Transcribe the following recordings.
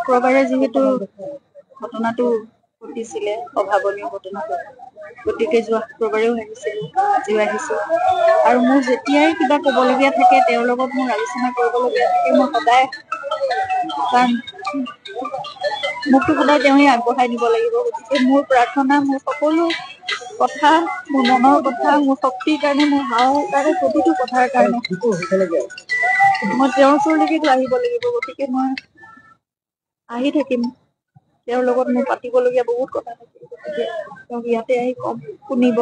শুক্ৰবাৰে যিহেতু ঘটনাটো ঘটিছিলে, অভাৱনীয় ঘটনাটো, গতিকে যোৱা শুক্ৰবাৰেও আহিছিলো, আজিও আহিছো। আৰু মোৰ যেতিয়াই কিবা ক'বলগীয়া থাকে, তেওঁৰ লগত মোৰ আলোচনা কৰিবলগীয়া থাকে, মই সদায়, কাৰণ মোকতো সদায় তেওঁৱে আগবঢ়াই নিব লাগিব। গতিকে মোৰ প্ৰাৰ্থনা, মোৰ সকলো কথা, মোৰ মনৰ কথা, মোৰ শক্তিৰ কাৰণে, মোৰ সাহসৰ কাৰণে, প্ৰতিটো কথাৰ কাৰণে মই তেওঁৰ ওচৰলৈকেতো আহিব লাগিব। গতিকে মই আহি থাকিম, তেওঁৰ লগত মোৰ পাতিবলগীয়া বহুত কথা থাকিব। গতিকে তেওঁক ইয়াতে আহি কম, শুনিব।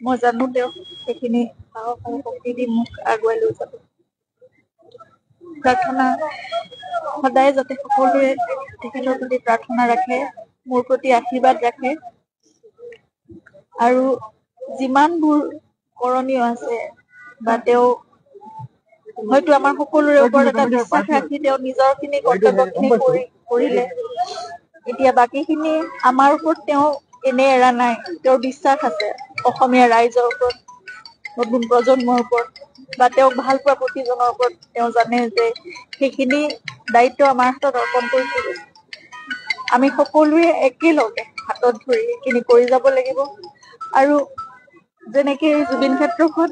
মই জানো তেওঁ সেইখিনি সাহস আৰু শক্তি দি মোক আগুৱাই লৈ যাব। প্ৰাৰ্থনা সদায় যাতে সকলোৱে তেখেতৰ প্ৰতি প্ৰাৰ্থনা ৰাখে, মোৰ প্ৰতি আশীৰ্বাদ ৰাখে, আৰু যিমানবোৰ কৰণীয় আছে বা তেওঁ হয়তো আমাৰ সকলোৰে ওপৰত এটা বিশ্বাস ৰাখি তেওঁ নিজৰ খিনি কৰ্তব্যখিনি কৰিলে। এতিয়া বাকীখিনি আমাৰ ওপৰত তেওঁ এনে এৰা নাই, তেওঁৰ বিশ্বাস আছে অসমীয়া ৰাইজৰ ওপৰত, নতুন প্ৰজন্মৰ ওপৰত, বা তেওঁক ভাল পোৱা প্ৰতিজনৰ ওপৰত। তেওঁ জানে যে সেইখিনি দায়িত্ব আমাৰ হাতত অৰ্পণ কৰিছিল। আমি সকলোৱে একেলগে হাতত ধৰি সেইখিনি কৰি যাব লাগিব। আৰু যেনেকে জুবিন ক্ষেত্ৰখন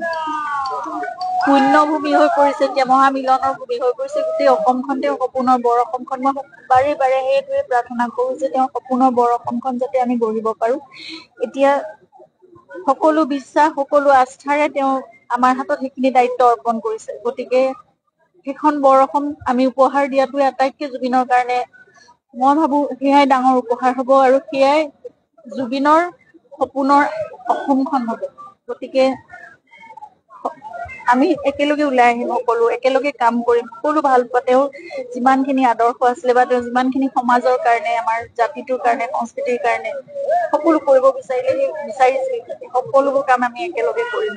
শূন্য ভূমি হৈ পৰিছে, এতিয়া মহামিলনৰ ভূমি হৈ পৰিছে, গোটেই অসমখন তেওঁ সপোনৰ বৰ অসমখন, মই বাৰে বাৰে সেইটোৱে প্ৰাৰ্থনা কৰো যে তেওঁ সপোনৰ বৰ অসমখন যাতে আমি গঢ়িব পাৰো। এতিয়া সকলো বিশ্বাস, সকলো আস্থাৰে তেওঁ আমাৰ হাতত সেইখিনি দায়িত্ব অৰ্পণ কৰিছে। গতিকে সেইখন বৰ অসম আমি উপহাৰ দিয়াটোৱে আটাইতকৈ জুবিনৰ কাৰণে, মই ভাবো সেয়াই ডাঙৰ উপহাৰ হব, আৰু সেয়াই জুবিনৰ সপোনৰ অসমখন হব। গতিকে আমি একেলগে ওলাই আহিম, সকলো একেলগে কাম কৰিম, সকলো ভাল পোৱা, তেওঁৰ যিমানখিনি আদৰ্শ আছিলে বা তেওঁ যিমানখিনি সমাজৰ কাৰণে, আমাৰ জাতিটোৰ কাৰণে, সংস্কৃতিৰ কাৰণে সকলো কৰিব বিচাৰিছিল, সকলোবোৰ কাম আমি একেলগে কৰিম।